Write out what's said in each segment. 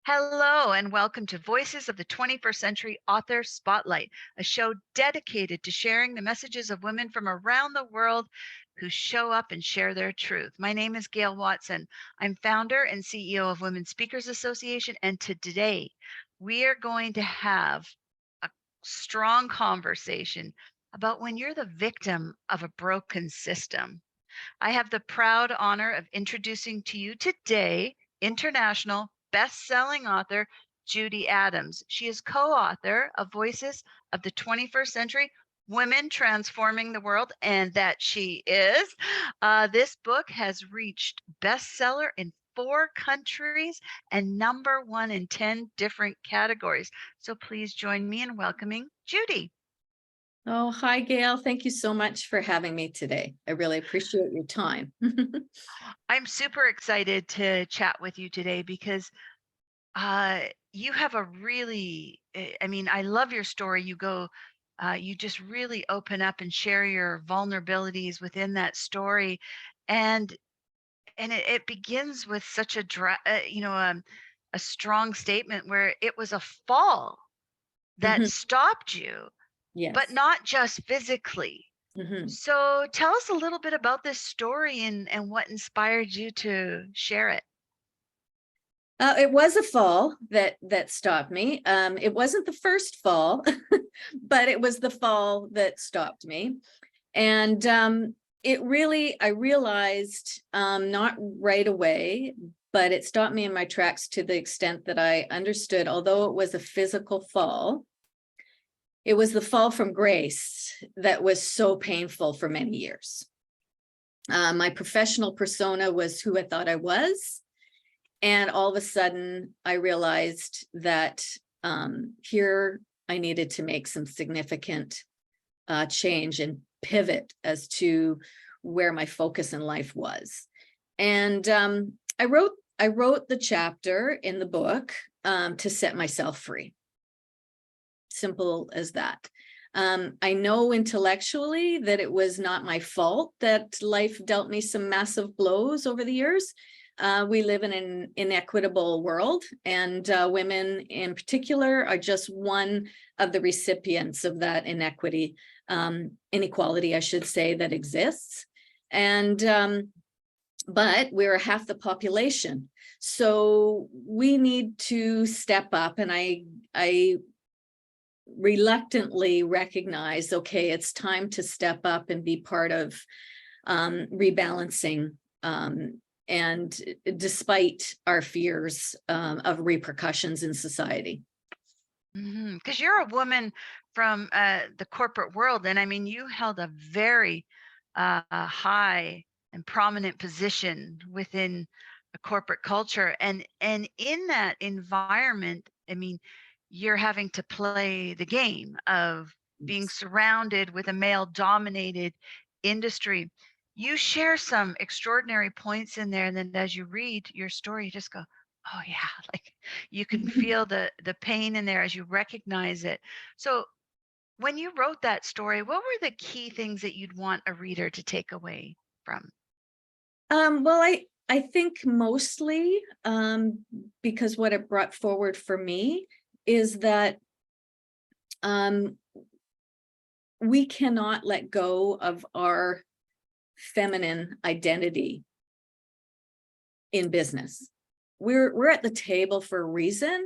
Hello, and welcome to Voices of the 21st Century Author Spotlight, a show dedicated to sharing the messages of women from around the world who show up and share their truth. My name is Gail Watson. I'm founder and CEO of Women Speakers Association, and today we are going to have a strong conversation about when you're the victim of a broken system. I have the proud honor of introducing to you today international best-selling author Judy Adams. She is co-author of Voices of the 21st Century Women Transforming the World, and that she is. This book has reached bestseller in 4 countries and #1 in 10 different categories. So please join me in welcoming Judy. Oh, hi, Gail. Thank you so much for having me today. I really appreciate your time. I'm super excited to chat with you today because you have a really, I mean, I love your story. You just really open up and share your vulnerabilities within that story, and it begins with such a strong statement where it was a fall that Mhm. stopped you, but Yes. not just physically. Mhm. So tell us a little bit about this story and what inspired you to share it. It was a fall that stopped me. It wasn't the first fall, but it was the fall that stopped me. And I realized, not right away, but it stopped me in my tracks to the extent that I understood, although it was a physical fall, it was the fall from grace that was so painful for many years. My professional persona was who I thought I was. And all of a sudden, I realized that here I needed to make some significant change and pivot as to where my focus in life was. And I wrote the chapter in the book to set myself free. Simple as that. I know intellectually that it was not my fault that life dealt me some massive blows over the years. We live in an inequitable world, and women in particular are just one of the recipients of that inequality, I should say, that exists. And but we're half the population, so we need to step up. And I reluctantly recognize, okay, it's time to step up and be part of rebalancing. And despite our fears of repercussions in society. Because you're a woman from the corporate world, and I mean, you held a very high and prominent position within a corporate culture, and in that environment, I mean, you're having to play the game of being surrounded with a male-dominated industry. You share some extraordinary points in there, and then as you read your story, you just go, "Oh yeah," like you can feel the pain in there as you recognize it. So when you wrote that story, what were the key things that you'd want a reader to take away from? Well, I think mostly because what it brought forward for me is that um, we cannot let go of our feminine identity in business. We're at the table for a reason,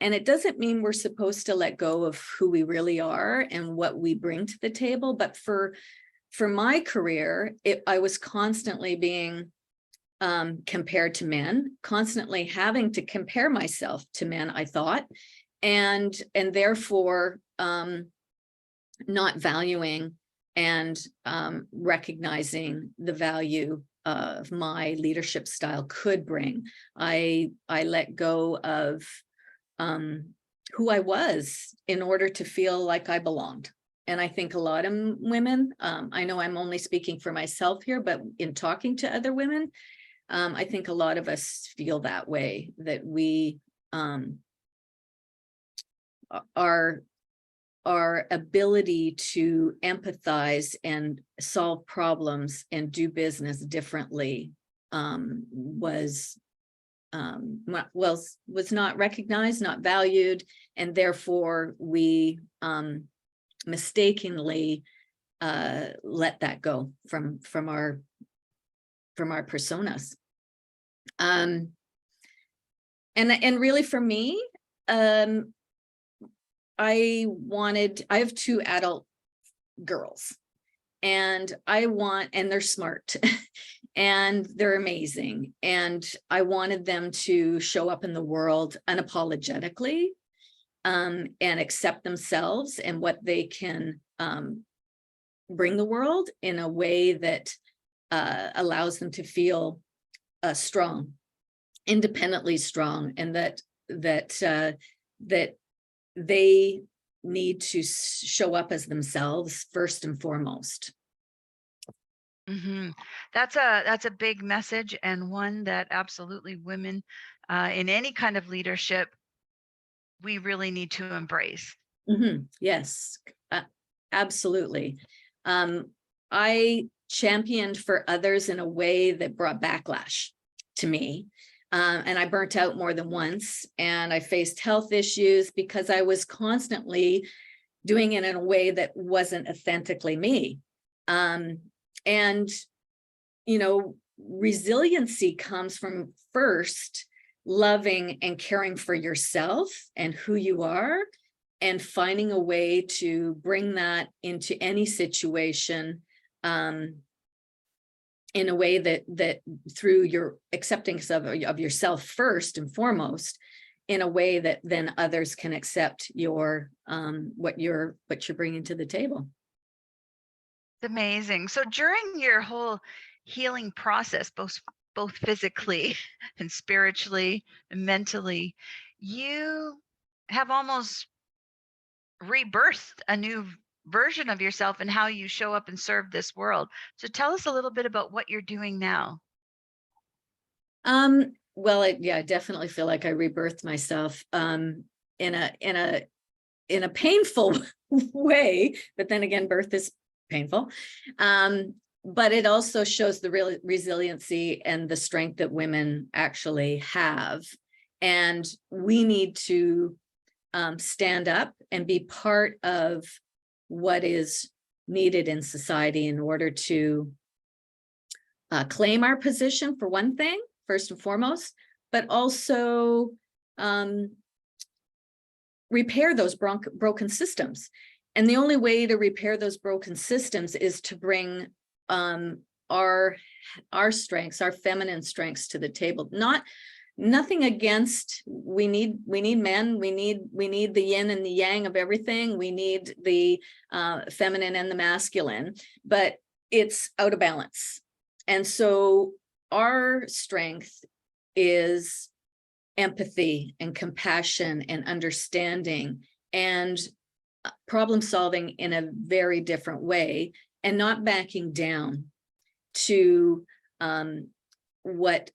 and it doesn't mean we're supposed to let go of who we really are and what we bring to the table. But for my career, I was constantly being compared to men, constantly having to compare myself to men, I thought, and therefore not valuing and recognizing the value of my leadership style could bring. I let go of who I was in order to feel like I belonged. And I think a lot of women, I know I'm only speaking for myself here, but in talking to other women, I think a lot of us feel that way, that we our ability to empathize and solve problems and do business differently was was not recognized, not valued, and therefore we mistakenly let that go from our personas. And really for me, I have two adult girls, and and they're smart and they're amazing. And I wanted them to show up in the world unapologetically, and accept themselves and what they can bring the world in a way that allows them to feel strong, independently strong, and that they need to show up as themselves first and foremost. That's a big message, and one that absolutely women in any kind of leadership, we really need to embrace. Yes, absolutely. I championed for others in a way that brought backlash to me. And I burnt out more than once, and I faced health issues because I was constantly doing it in a way that wasn't authentically me. And, resiliency comes from first loving and caring for yourself and who you are, and finding a way to bring that into any situation in a way that through your acceptance of yourself first and foremost, in a way that then others can accept your what you're bringing to the table. It's amazing. So during your whole healing process, both physically and spiritually and mentally, you have almost rebirthed a new version of yourself and how you show up and serve this world. So tell us a little bit about what you're doing now. Well, I definitely feel like I rebirthed myself in a painful way, but then again, birth is painful. But it also shows the real resiliency and the strength that women actually have. And we need to stand up and be part of what is needed in society in order to claim our position, for one thing, first and foremost, but also repair those broken systems. And the only way to repair those broken systems is to bring our strengths, our feminine strengths to the table. Nothing against, we need men, we need the yin and the yang of everything. We need the feminine and the masculine, but it's out of balance. And so our strength is empathy and compassion and understanding and problem solving in a very different way, and not backing down to what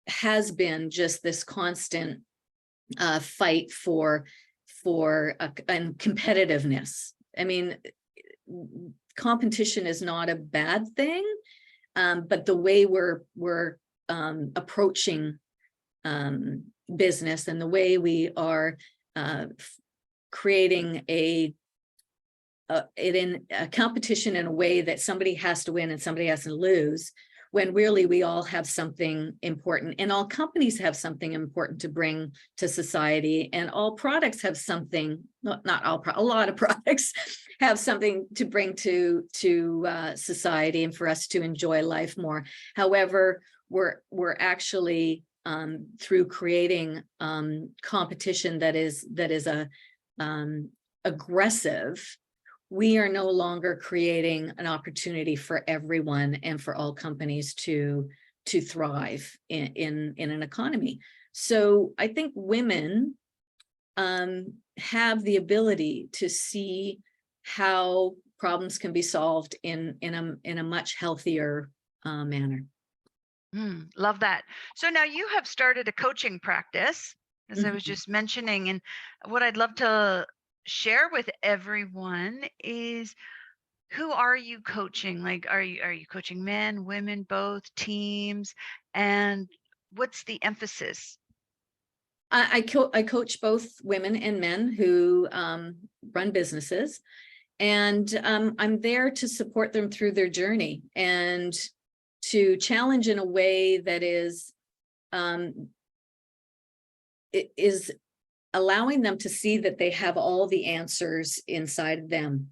has been just this constant fight for and competitiveness. I mean, competition is not a bad thing, but the way we're approaching business and the way we are creating a competition in a way that somebody has to win and somebody has to lose, when really we all have something important, and all companies have something important to bring to society, and all products have something, not all, a lot of products have something to bring to society and for us to enjoy life more. However, we're actually through creating competition that is aggressive, we are no longer creating an opportunity for everyone and for all companies to thrive in an economy. So I think women have the ability to see how problems can be solved in a much healthier manner. Love that. So now you have started a coaching practice, as I was just mentioning, and what I'd love to share with everyone is, who are you coaching? Like, are you coaching men, women, both, teams? And what's the emphasis? I coach both women and men who run businesses, and I'm there to support them through their journey and to challenge in a way that is allowing them to see that they have all the answers inside of them.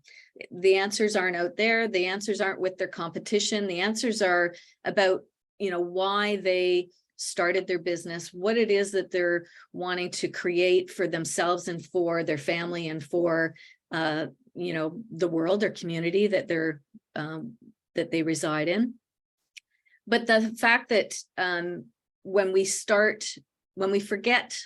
The answers aren't out there. The answers aren't with their competition. The answers are about, why they started their business, what it is that they're wanting to create for themselves and for their family and for, the world or community that that they reside in. But the fact that when we forget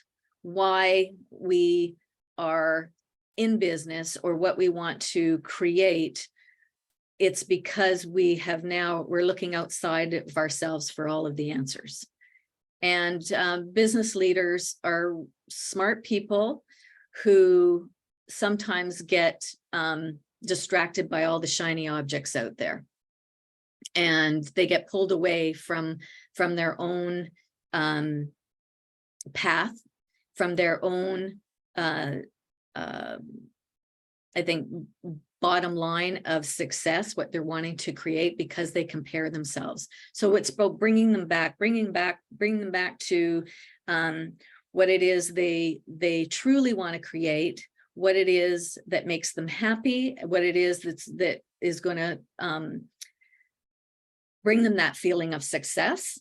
why we are in business or what we want to create, it's because we're looking outside of ourselves for all of the answers. And business leaders are smart people who sometimes get distracted by all the shiny objects out there. And they get pulled away from their own path, from their own, I think, bottom line of success, what they're wanting to create, because they compare themselves. So it's about bringing them back to what it is they truly want to create, what it is that makes them happy, what it is that is going to bring them that feeling of success,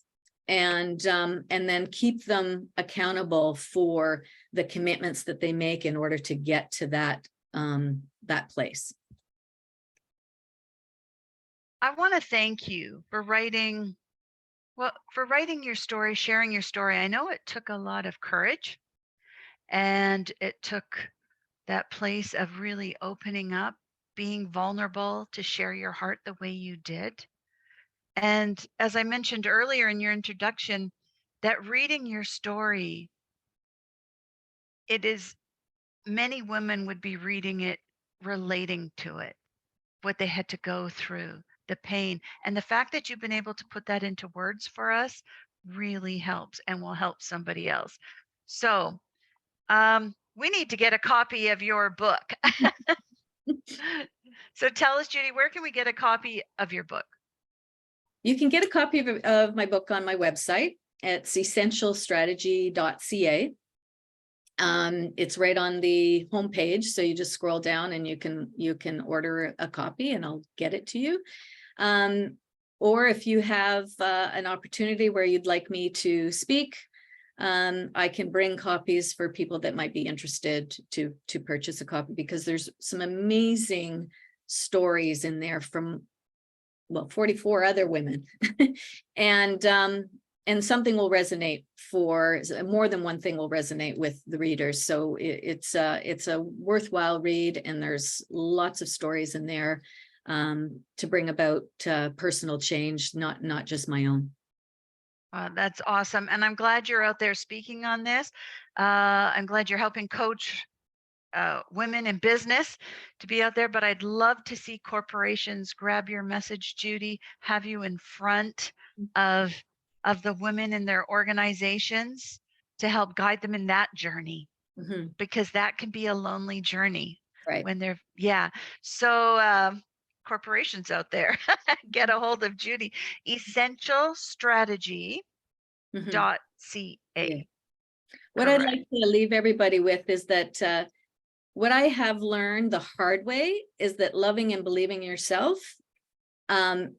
and then keep them accountable for the commitments that they make in order to get to that place. I want to thank you for writing your story, sharing your story. I know it took a lot of courage, and it took that place of really opening up, being vulnerable to share your heart the way you did. And as I mentioned earlier in your introduction, that reading your story, many women would be reading it, relating to it, what they had to go through, the pain. And the fact that you've been able to put that into words for us really helps and will help somebody else. So we need to get a copy of your book. So tell us, Judy, where can we get a copy of your book? You can get a copy of my book on my website. It's essentialstrategy.ca. It's right on the homepage, so you just scroll down and you can order a copy and I'll get it to you. Or if you have an opportunity where you'd like me to speak, I can bring copies for people that might be interested to purchase a copy, because there's some amazing stories in there from 44 other women. And something will resonate more than one thing will resonate with the readers. So it's a worthwhile read, and there's lots of stories in there to bring about personal change, not just my own. That's awesome. And I'm glad you're out there speaking on this. I'm glad you're helping coach women in business to be out there, but I'd love to see corporations grab your message, Judy, have you in front of the women in their organizations to help guide them in that journey, because that can be a lonely journey, right? When so corporations out there, get a hold of Judy. Essentialstrategy.ca. Yeah. What I'd like to leave everybody with is that what I have learned the hard way is that loving and believing yourself, and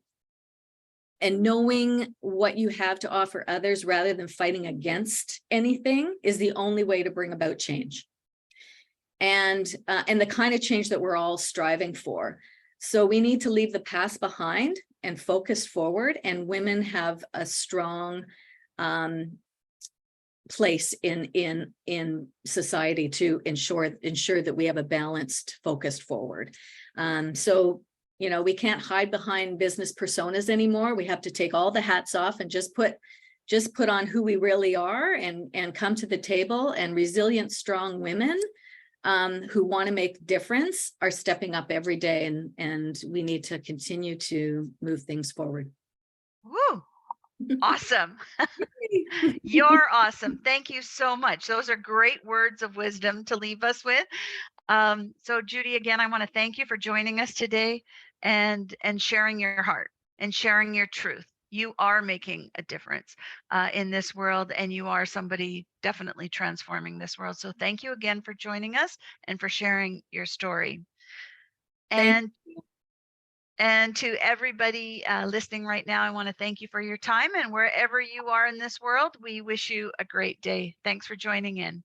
knowing what you have to offer others rather than fighting against anything, is the only way to bring about change. And the kind of change that we're all striving for. So we need to leave the past behind and focus forward, and women have a strong place in society to ensure that we have a balanced, focused forward. So we can't hide behind business personas anymore. We have to take all the hats off and just put on who we really are, and come to the table. And resilient, strong women who want to make difference are stepping up every day, and we need to continue to move things forward. Woo! Awesome. You're awesome. Thank you so much. Those are great words of wisdom to leave us with. So Judy, again, I want to thank you for joining us today and sharing your heart and sharing your truth. You are making a difference in this world, and you are somebody definitely transforming this world. So thank you again for joining us and for sharing your story. Thank And and to everybody listening right now, I want to thank you for your time. And wherever you are in this world, we wish you a great day. Thanks for joining in.